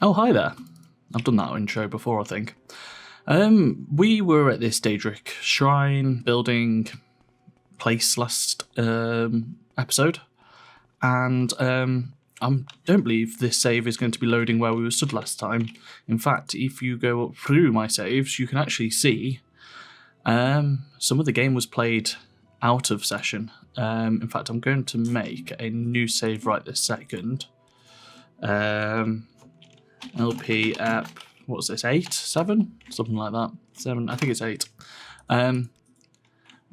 Oh, hi there. I've done that intro before, I think. We were at this Daedric shrine building place last episode, and I don't believe this save is going to be loading where we were stood last time. In fact, if you go up through my saves, you can actually see some of the game was played out of session. In fact, I'm going to make a new save right this second. LP app, what's this, 8, 7? Something like that. 7, I think it's 8.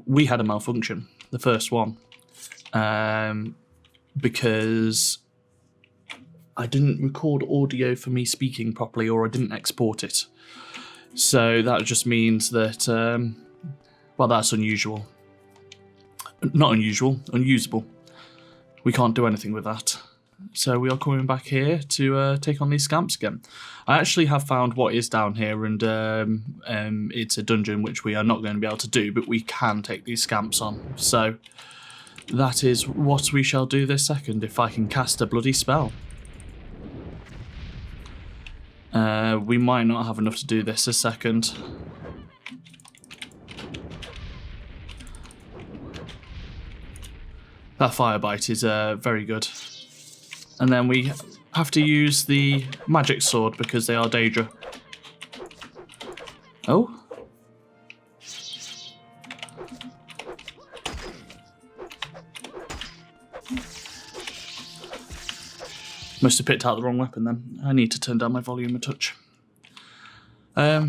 We had a malfunction, the first one, because I didn't record audio for me speaking properly, or I didn't export it. So that just means that, well, that's unusual. Not unusual, unusable. We can't do anything with that. So we are coming back here to take on these scamps again. I actually have found what is down here, and it's a dungeon which we are not going to be able to do, but we can take these scamps on. So that is what we shall do this second, if I can cast a bloody spell. We might not have enough to do this a second. That fire bite is very good. And then we have to use the magic sword because they are deadra. Oh? Must have picked out the wrong weapon then. I need to turn down my volume a touch. But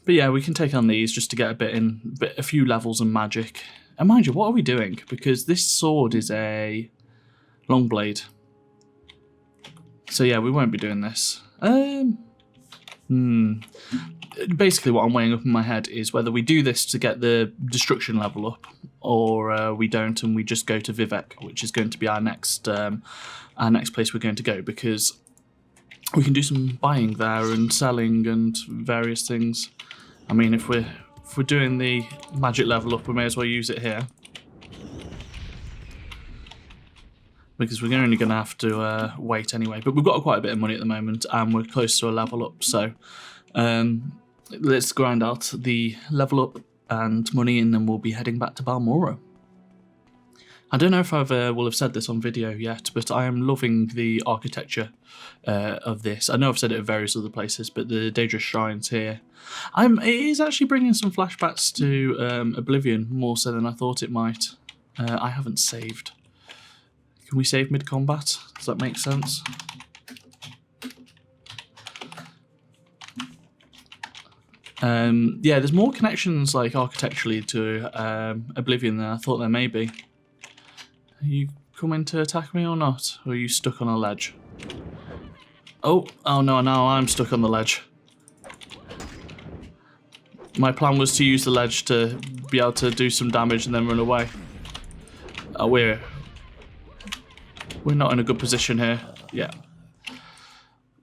yeah, we can take on these just to get a few levels of magic. And mind you, what are we doing? Because this sword is a long blade. So yeah, we won't be doing this. Basically what I'm weighing up in my head is whether we do this to get the destruction level up, or we don't and we just go to Vivec, which is going to be our next place we're going to go, because we can do some buying there and selling and various things. I mean, if we're doing the magic level up, we may as well use it here. Because we're only going to have to wait anyway. But we've got quite a bit of money at the moment, and we're close to a level up. So let's grind out the level up and money, and then we'll be heading back to Balmoral. I don't know if I will have said this on video yet, but I am loving the architecture of this. I know I've said it at various other places, but the Daedra shrines here, it is actually bringing some flashbacks to Oblivion, more so than I thought it might. I haven't saved. Can we save mid-combat? Does that make sense? Yeah, there's more connections, like, architecturally to Oblivion than I thought there may be. Are you coming to attack me or not? Or are you stuck on a ledge? Oh no, now I'm stuck on the ledge. My plan was to use the ledge to be able to do some damage and then run away. We're not in a good position here. Yeah.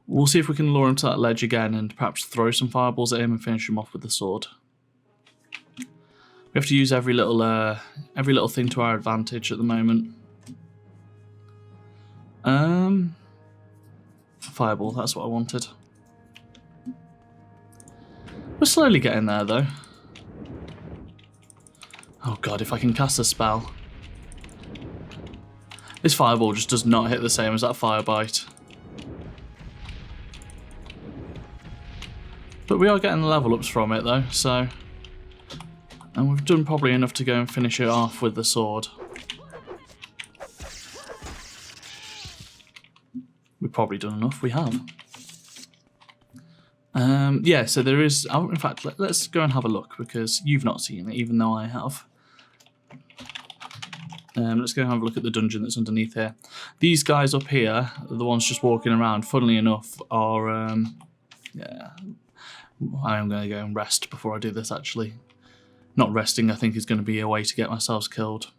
We'll see if we can lure him to that ledge again and perhaps throw some fireballs at him and finish him off with the sword. We have to use every little thing to our advantage at the moment. Fireball, that's what I wanted. We're slowly getting there though. Oh god, if I can cast a spell. This fireball just does not hit the same as that fire bite. But we are getting the level ups from it though, so... And we've done probably enough to go and finish it off with the sword. We've probably done enough, we have. Yeah, so there is... in fact, let's go and have a look, because you've not seen it, even though I have. Let's go and have a look at the dungeon that's underneath here. These guys up here, the ones just walking around, funnily enough, are... yeah, I am going to go and rest before I do this, actually. Not resting, I think, is going to be a way to get myself killed.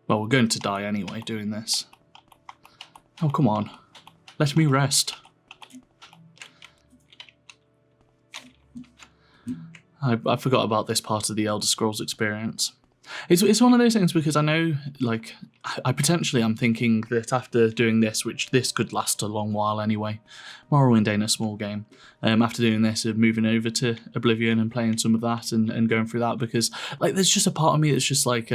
Well, we're going to die anyway doing this. Oh, come on. Let me rest. I forgot about this part of the Elder Scrolls experience. It's one of those things because I know, like, I'm thinking that after doing this, which this could last a long while anyway, Morrowind ain't a small game. After doing this, of moving over to Oblivion and playing some of that and going through that, because like there's just a part of me that's just like,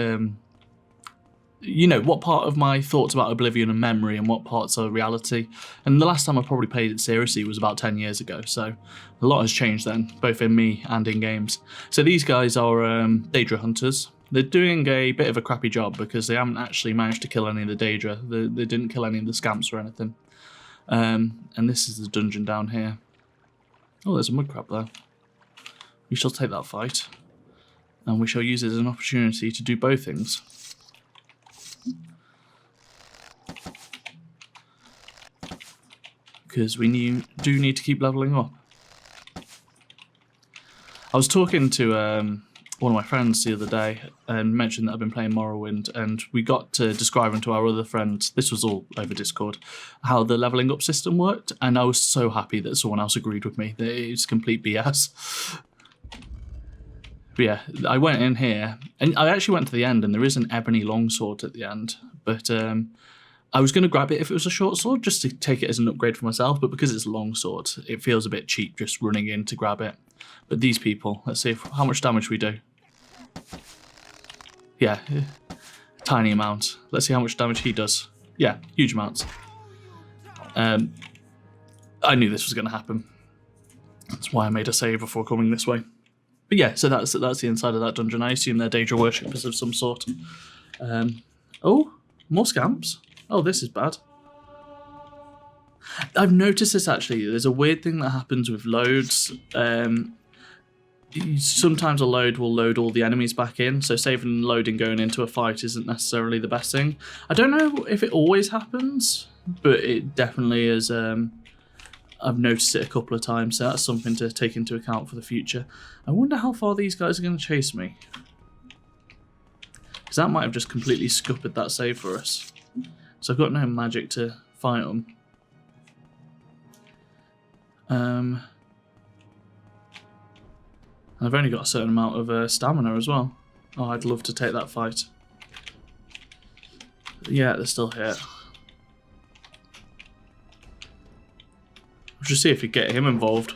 you know, what part of my thoughts about Oblivion and memory and what parts are reality. And the last time I probably played it seriously was about 10 years ago, so a lot has changed then, both in me and in games. So these guys are deadra hunters. They're doing a bit of a crappy job because they haven't actually managed to kill any of the deadra. They didn't kill any of the scamps or anything. And this is the dungeon down here. Oh, there's a mud crab there. We shall take that fight, and we shall use it as an opportunity to do both things. Because we do need to keep leveling up. I was talking to one of my friends the other day and mentioned that I've been playing Morrowind, and we got to describing to our other friends, this was all over Discord, how the leveling up system worked, and I was so happy that someone else agreed with me that it's complete BS. But yeah, I went in here, and I actually went to the end, and there is an ebony longsword at the end, but I was going to grab it if it was a short sword, just to take it as an upgrade for myself, but because it's a long sword, it feels a bit cheap just running in to grab it. But these people, let's see how much damage we do. Yeah, tiny amount. Let's see how much damage he does. Yeah, huge amounts. I knew this was going to happen. That's why I made a save before coming this way. But yeah, so that's the inside of that dungeon. I assume they're deadra worshippers of some sort. Oh, more scamps. Oh, this is bad. I've noticed this actually. There's a weird thing that happens with loads. Sometimes a load will load all the enemies back in, so saving and loading going into a fight isn't necessarily the best thing. I don't know if it always happens, but it definitely is. I've noticed it a couple of times, so that's something to take into account for the future. I wonder how far these guys are going to chase me. Because that might have just completely scuppered that save for us. So I've got no magic to fight them. I've only got a certain amount of stamina as well. Oh, I'd love to take that fight. Yeah, they're still here. We'll just see if we get him involved.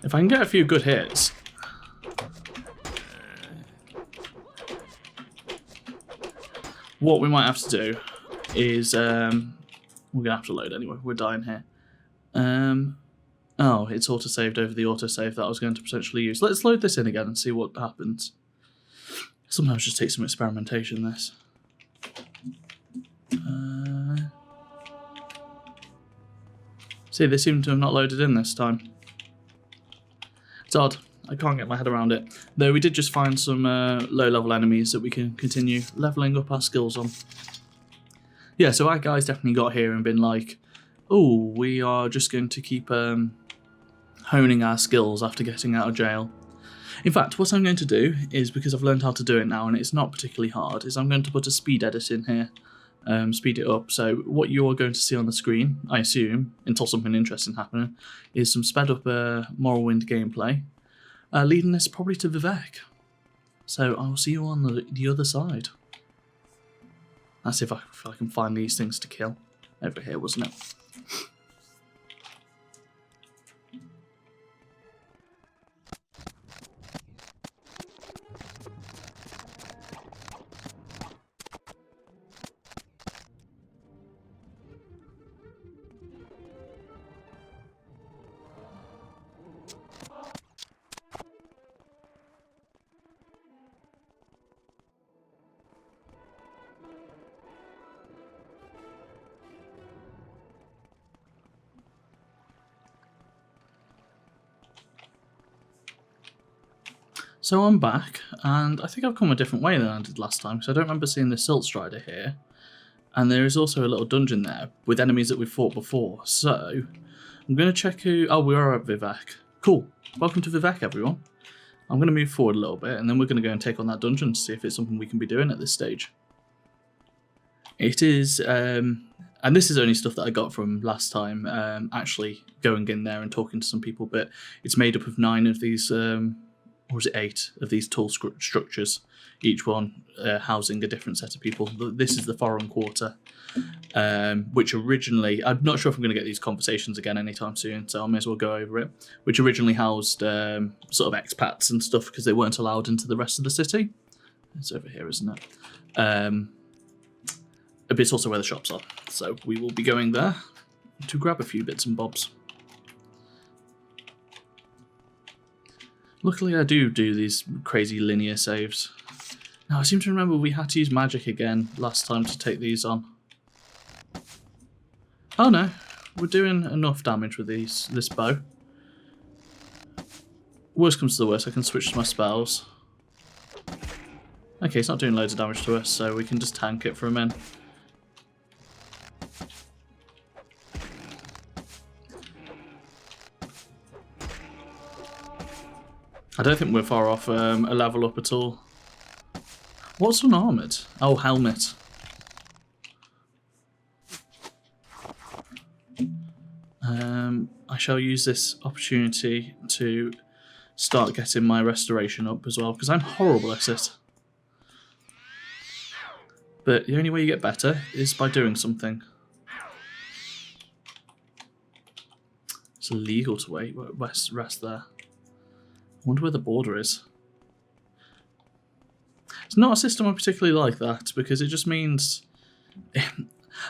If I can get a few good hits. What we might have to do is, we're going to have to load anyway, we're dying here. Oh, it's auto-saved over the autosave that I was going to potentially use. Let's load this in again and see what happens. Sometimes just takes some experimentation, this. See, they seem to have not loaded in this time. It's odd. I can't get my head around it. Though we did just find some low-level enemies that we can continue leveling up our skills on. Yeah, so our guys definitely got here and been like, oh, we are just going to keep honing our skills after getting out of jail. In fact, what I'm going to do is, because I've learned how to do it now and it's not particularly hard, is I'm going to put a speed edit in here. Speed it up. So what you're going to see on the screen, I assume, until something interesting happens, is some sped up Morrowind gameplay, leading us probably to Vivec. So I'll see you on the other side. Let's see if I can find these things to kill. Over here, wasn't it? So I'm back, and I think I've come a different way than I did last time, because I don't remember seeing the Silt Strider here. And there is also a little dungeon there with enemies that we've fought before. So I'm going to check who... Oh, we are at Vivec. Cool. Welcome to Vivec, everyone. I'm going to move forward a little bit, and then we're going to go and take on that dungeon to see if it's something we can be doing at this stage. It is a and this is only stuff that I got from last time, actually going in there and talking to some people, but it's made up of 9 of these, or is it 8 of these tall structures, each one housing a different set of people. This is the foreign quarter, which originally, I'm not sure if I'm going to get these conversations again anytime soon, so I may as well go over it, which originally housed sort of expats and stuff because they weren't allowed into the rest of the city. It's over here, isn't it? But it's also where the shops are, so we will be going there to grab a few bits and bobs. Luckily I do these crazy linear saves. Now I seem to remember we had to use magic again last time to take these on. Oh no, we're doing enough damage with this bow. Worst comes to the worst, I can switch to my spells. Okay, it's not doing loads of damage to us, so we can just tank it for a minute. I don't think we're far off a level up at all. What's unarmoured? Oh, helmet. I shall use this opportunity to start getting my restoration up as well, because I'm horrible at it. But the only way you get better is by doing something. It's illegal to rest there. I wonder where the border is. It's not a system I particularly like that, because it just means...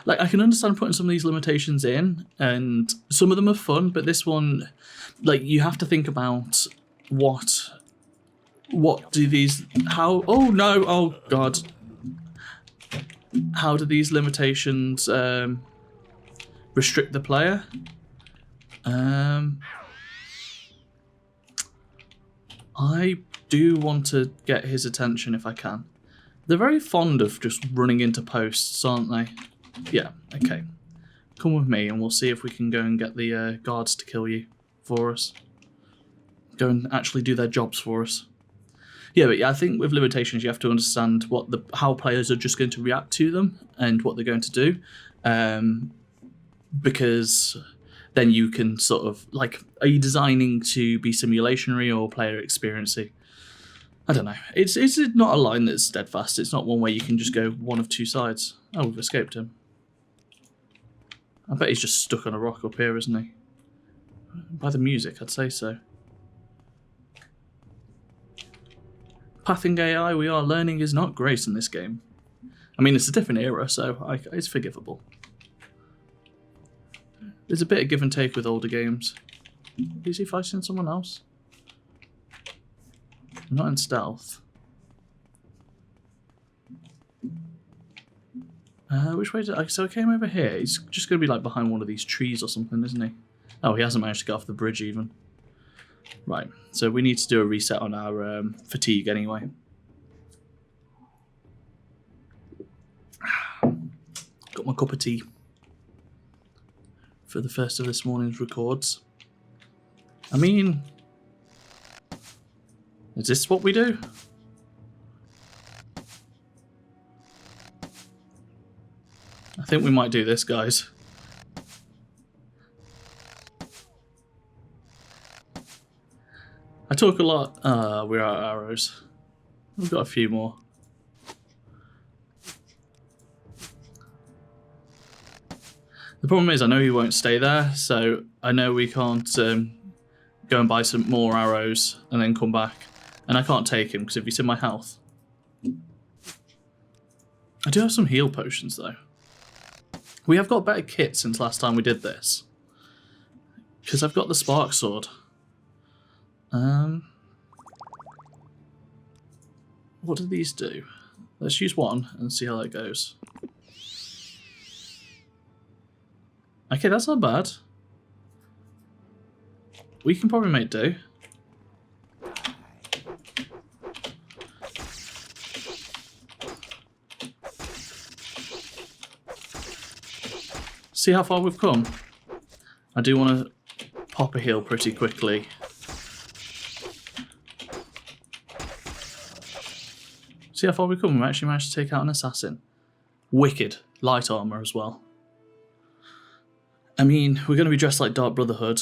like, I can understand putting some of these limitations in, and some of them are fun, but this one, like, you have to think about what do these... How... Oh, no! Oh, God. How do these limitations restrict the player? I do want to get his attention if I can. They're very fond of just running into posts, aren't they? Yeah, okay. Come with me and we'll see if we can go and get the guards to kill you for us. Go and actually do their jobs for us. Yeah, but I think with limitations you have to understand how players are just going to react to them and what they're going to do. Because then you can sort of, like, are you designing to be simulationary or player experiency? I don't know. It's not a line that's steadfast. It's not one where you can just go one of two sides. Oh, we've escaped him. I bet he's just stuck on a rock up here, isn't he? By the music, I'd say so. Pathing AI we are learning is not great in this game. I mean, it's a different era, so it's forgivable. There's a bit of give and take with older games. Is he fighting someone else? Not in stealth. Which way so I came over here. He's just going to be like behind one of these trees or something, isn't he? Oh, he hasn't managed to get off the bridge even. Right, so we need to do a reset on our fatigue anyway. Got my cup of tea for the first of this morning's records. I mean, is this what we do? I think we might do this, guys. I talk a lot. We're out of arrows. We've got a few more. The problem is I know he won't stay there, so I know we can't go and buy some more arrows and then come back. And I can't take him because if he's in my health. I do have some heal potions though. We have got better kit since last time we did this. Because I've got the spark sword. What do these do? Let's use one and see how that goes. Okay, that's not bad. We can probably make do. See how far we've come? I do want to pop a heal pretty quickly. See how far we've come? We've actually managed to take out an assassin. Wicked. Light armor as well. I mean, we're going to be dressed like Dark Brotherhood.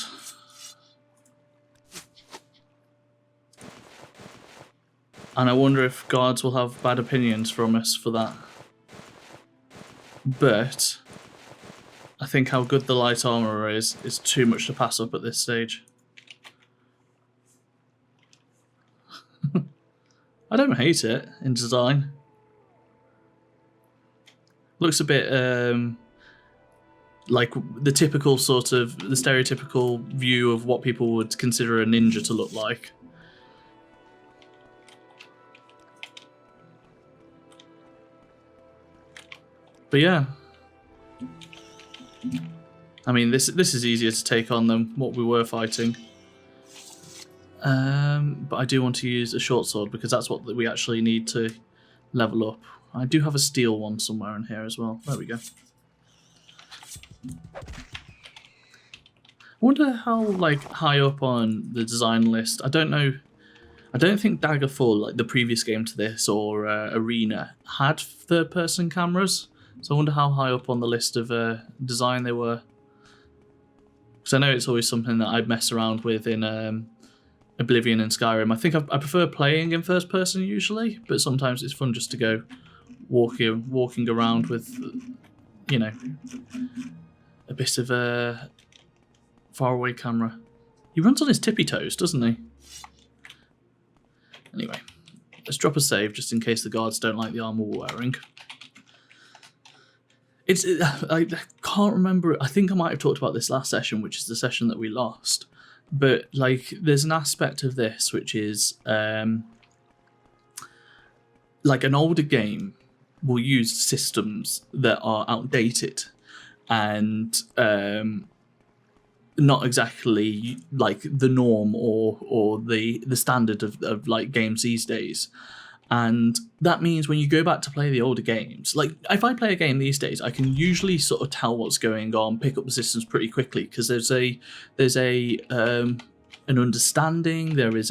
And I wonder if guards will have bad opinions from us for that. But I think how good the light armor is too much to pass up at this stage. I don't hate it in design. Looks a bit like the typical sort of, the stereotypical view of what people would consider a ninja to look like. But yeah. I mean, this is easier to take on than what we were fighting. But I do want to use a short sword because that's what we actually need to level up. I do have a steel one somewhere in here as well. There we go. I wonder how like high up on the design list. I don't know. I don't think Daggerfall, like the previous game to this, or Arena, had third-person cameras. So I wonder how high up on the list of design they were. Because I know it's always something that I'd mess around with in Oblivion and Skyrim. I think I prefer playing in first person usually, but sometimes it's fun just to go walking around with, you know, a bit of a faraway camera. He runs on his tippy toes, doesn't he? Anyway, let's drop a save just in case the guards don't like the armor we're wearing. I can't remember. I think I might have talked about this last session, which is the session that we lost. But like, there's an aspect of this which is like an older game will use systems that are outdated and not exactly like the norm or the standard of like games these days. And that means when you go back to play the older games, like if I play a game these days, I can usually sort of tell what's going on, pick up the systems pretty quickly because there's an understanding. There is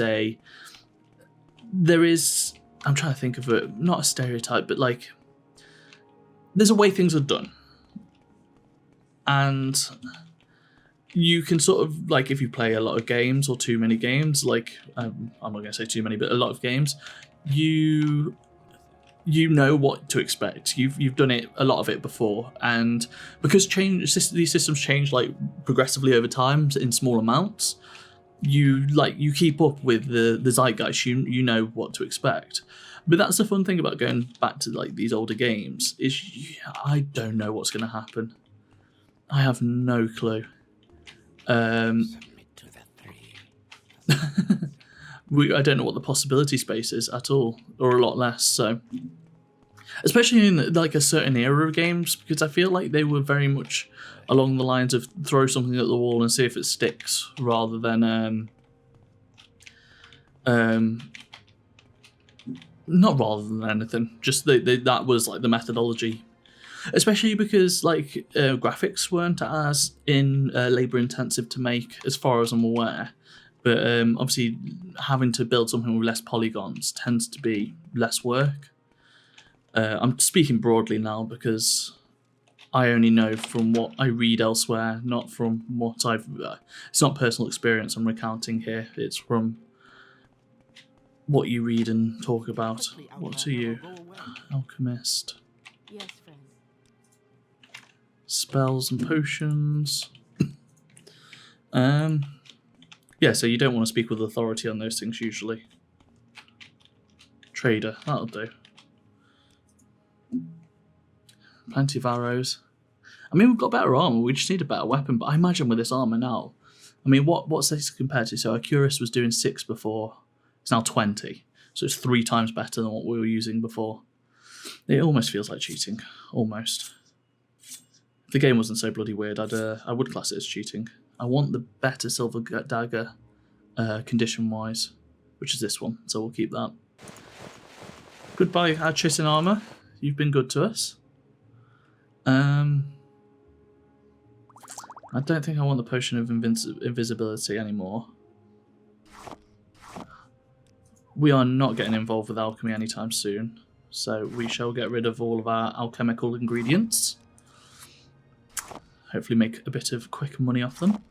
I'm trying to think of it, not a stereotype, but like there's a way things are done, and you can sort of like if you play a lot of games or too many games, like I'm not going to say too many, but a lot of games. You know what to expect. You've done it a lot of it before, and because these systems change like progressively over time in small amounts, you keep up with the zeitgeist. You know what to expect. But that's the fun thing about going back to like these older games is I don't know what's going to happen. I have no clue. Submit to the 3. I don't know what the possibility space is at all, or a lot less. So, especially in like a certain era of games, because I feel like they were very much along the lines of throw something at the wall and see if it sticks, rather than not rather than anything. Just that was like the methodology, especially because like graphics weren't as labor intensive to make, as far as I'm aware. But obviously, having to build something with less polygons tends to be less work. I'm speaking broadly now because I only know from what I read elsewhere, not from what I've... it's not personal experience I'm recounting here. It's from what you read and talk about. What are you? Alchemist. Yes, friend. Spells and potions. Yeah, so you don't want to speak with authority on those things usually. Trader, that'll do. Plenty of arrows. I mean, we've got better armor, we just need a better weapon, but I imagine with this armor now, I mean, what's this compared to? So Arcurus was doing 6 before, it's now 20, so it's 3 times better than what we were using before. It almost feels like cheating, almost. If the game wasn't so bloody weird, I would class it as cheating. I want the better silver dagger condition-wise, which is this one, so we'll keep that. Goodbye, Atchis in armour. You've been good to us. I don't think I want the potion of invisibility anymore. We are not getting involved with alchemy anytime soon, so we shall get rid of all of our alchemical ingredients. hopefully make a bit of quick money off them.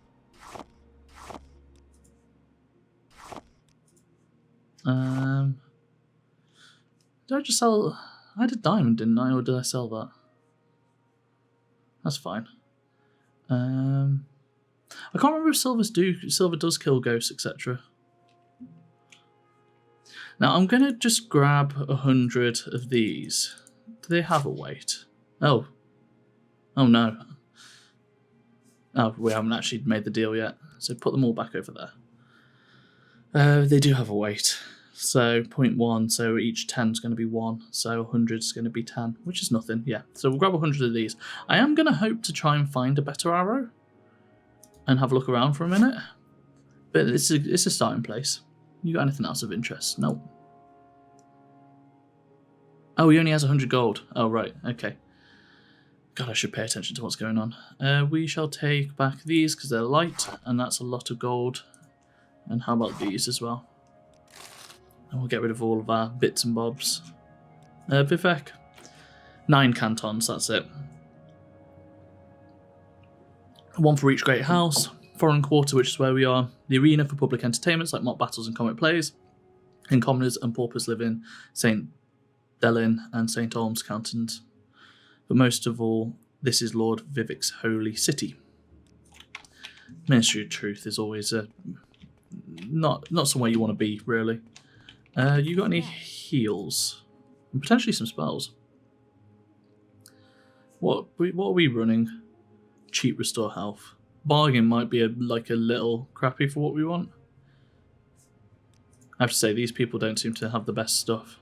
Did I just sell... I had a diamond, didn't I? Or did I sell that? That's fine. I can't remember if silver does kill ghosts, etc. Now I'm gonna just grab 100 of these. Do they have a weight? Oh no. Oh, we haven't actually made the deal yet. So put them all back over there. They do have a weight. So 0.1, so each 10 is going to be 1, so 100 is going to be 10, which is nothing, yeah. So we'll grab 100 of these. I am going to hope to try and find a better arrow and have a look around for a minute. But it's a starting place. You got anything else of interest? No. Oh, he only has 100 gold. Oh, right, okay. God, I should pay attention to what's going on. We shall take back these because they're light, and that's a lot of gold. And how about these as well? And we'll get rid of all of our bits and bobs. Vivec. 9 cantons, that's it. 1 for each great house. Foreign quarter, which is where we are. The arena for public entertainments like mock battles and comic plays. And commoners and paupers live in St. Delin and St. Olm's cantons. But most of all, this is Lord Vivec's holy city. Ministry of Truth is always not somewhere you want to be, really. You got any heals? And potentially some spells. What are we running? Cheap restore health. Bargain might be like a little crappy for what we want. I have to say, these people don't seem to have the best stuff.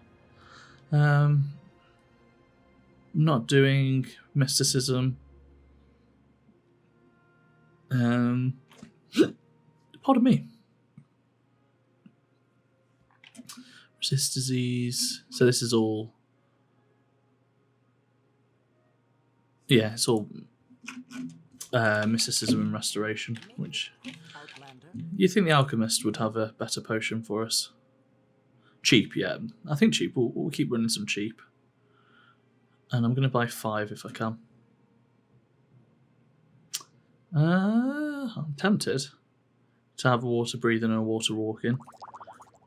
Not doing mysticism. Pardon me. Resist disease. So this is all... Yeah, it's all mysticism and restoration, which... You think the alchemist would have a better potion for us? Cheap, yeah. I think cheap. We'll keep running some cheap. And I'm going to buy 5 if I can. I'm tempted to have a water breathing and a water walking.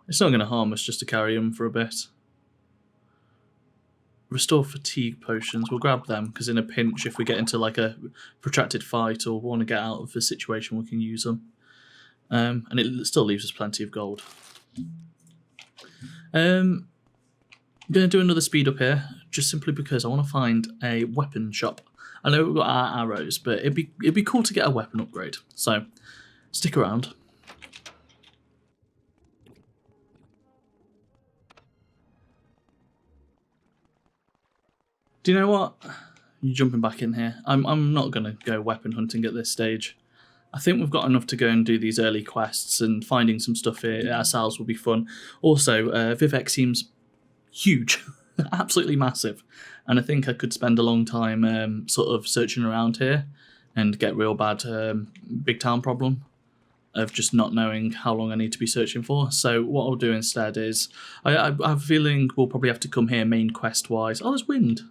It's not going to harm us just to carry them for a bit. Restore fatigue potions. We'll grab them because in a pinch, if we get into like a protracted fight or want to get out of the situation, we can use them. And it still leaves us plenty of gold. I'm going to do another speed up here, just simply because I want to find a weapon shop. I know we've got our arrows, but it'd be cool to get a weapon upgrade. So stick around. Do you know what? You're jumping back in here. I'm not going to go weapon hunting at this stage. I think we've got enough to go and do these early quests, and finding some stuff here ourselves will be fun. Also, Vivec seems huge, absolutely massive, and I think I could spend a long time sort of searching around here and get real bad big town problem of just not knowing how long I need to be searching for. So what I'll do instead is, I have a feeling we'll probably have to come here main quest wise. Oh, there's wind.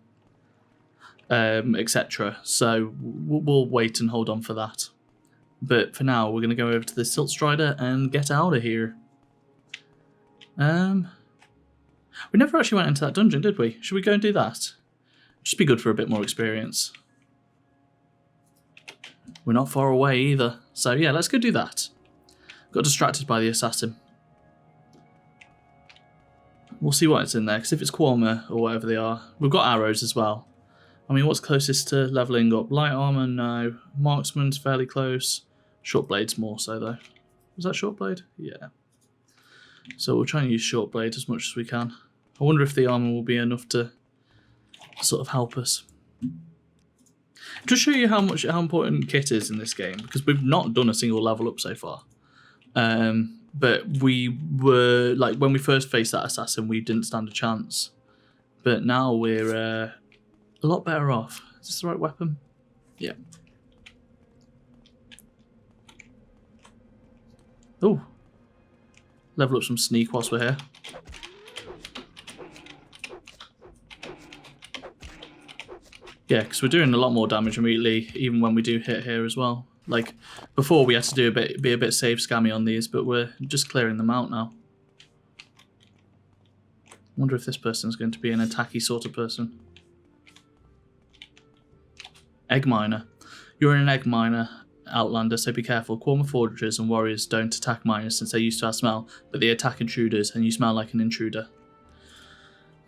Etc. So we'll wait and hold on for that. But for now, we're going to go over to the Silt Strider and get out of here. We never actually went into that dungeon, did we? Should we go and do that? Just be good for a bit more experience. We're not far away either. So yeah, let's go do that. Got distracted by the assassin. We'll see what it's in there, because if it's Qualma or whatever they are, we've got arrows as well. I mean, what's closest to leveling up? Light armor, no. Marksman's fairly close. Short blade's more so, though. Was that short blade? Yeah. So we'll try and use short blade as much as we can. I wonder if the armor will be enough to sort of help us. Just show you how important kit is in this game, because we've not done a single level up so far. But we were, like, when we first faced that assassin, we didn't stand a chance. But now we're a lot better off. Is this the right weapon? Yeah. Oh. Level up some sneak whilst we're here. Yeah, because we're doing a lot more damage immediately, even when we do hit here as well. Like, before we had to be a bit safe scammy on these, but we're just clearing them out now. I wonder if this person's going to be an attacky sort of person. Egg miner. You're an egg miner, Outlander, so be careful. Quorma foragers and warriors don't attack miners since they're used to our smell, but they attack intruders, and you smell like an intruder.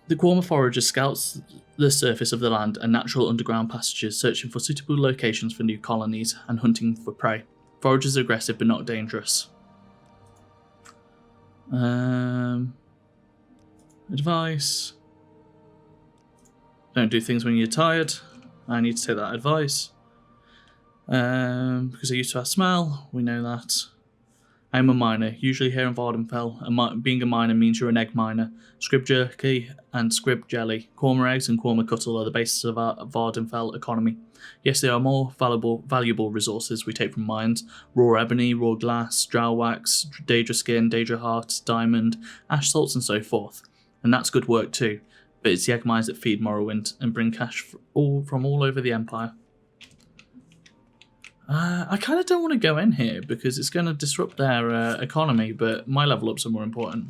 The Quorma forager scouts the surface of the land and natural underground passages, searching for suitable locations for new colonies and hunting for prey. Foragers are aggressive but not dangerous. Advice. Don't do things when you're tired. I need to take that advice. Because they're used to our smell, we know that. I'm a miner, usually here in Vardenfell, and being a miner means you're an egg miner. Scrib jerky and scrib jelly, Quorma eggs and Quorma cuttle are the basis of our Vardenfell economy. Yes, they are more valuable resources we take from mines. Raw ebony, raw glass, drow wax, deadra skin, deadra heart, diamond, ash salts and so forth. And that's good work too, but it's the egg mines that feed Morrowind and bring cash from all over the Empire. I kind of don't want to go in here because it's going to disrupt their economy, but my level ups are more important.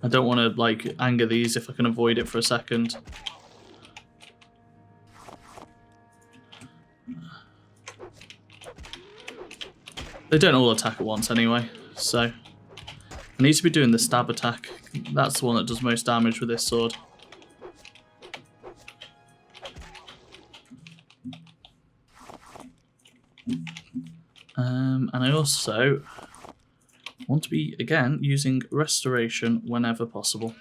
I don't want to like anger these if I can avoid it for a second. They don't all attack at once anyway, so I need to be doing the stab attack. That's the one that does most damage with this sword. And I also want to be, again, using restoration whenever possible.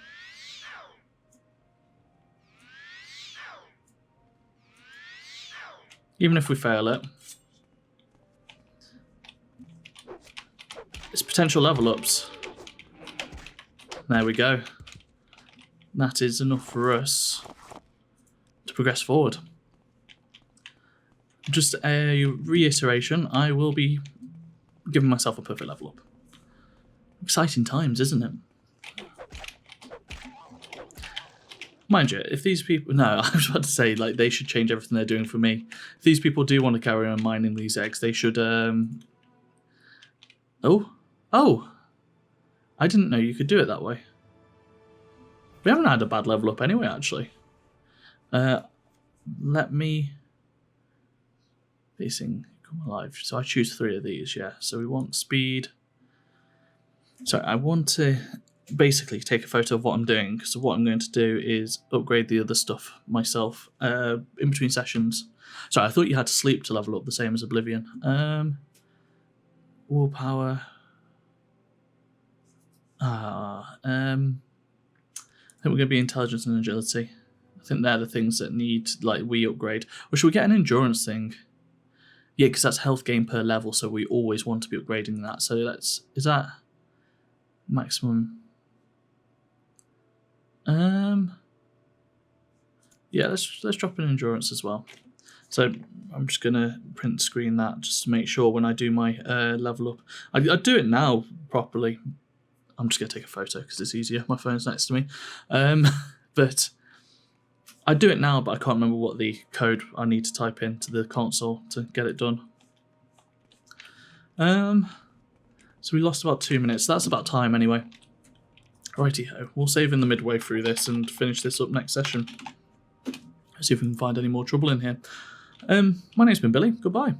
Even if we fail it. It's potential level ups. There we go. That is enough for us to progress forward. Just a reiteration, I will be giving myself a perfect level up. Exciting times, isn't it? Mind you, if these people... No, I was about to say, like, they should change everything they're doing for me. If these people do want to carry on mining these eggs, they should... Oh! I didn't know you could do it that way. We haven't had a bad level up anyway, actually. Let me... Facing, come alive. So I choose 3 of these, yeah. So we want speed. So I want to basically take a photo of what I'm doing. So what I'm going to do is upgrade the other stuff myself in between sessions. Sorry, I thought you had to sleep to level up the same as Oblivion. Willpower. I think we're going to be intelligence and agility. I think they're the things that need, like, we upgrade. Or should we get an endurance thing? Yeah, because that's health gain per level, so we always want to be upgrading that. So let's... Is that maximum? Yeah, let's drop an endurance as well. So I'm just gonna print screen that just to make sure when I do my level up. I do it now properly. I'm just gonna take a photo because it's easier. My phone's next to me. But I do it now, but I can't remember what the code I need to type into the console to get it done. So we lost about 2 minutes. That's about time anyway. Righty-ho. We'll save in the midway through this and finish this up next session. See if we can find any more trouble in here. My name's been Billy. Goodbye.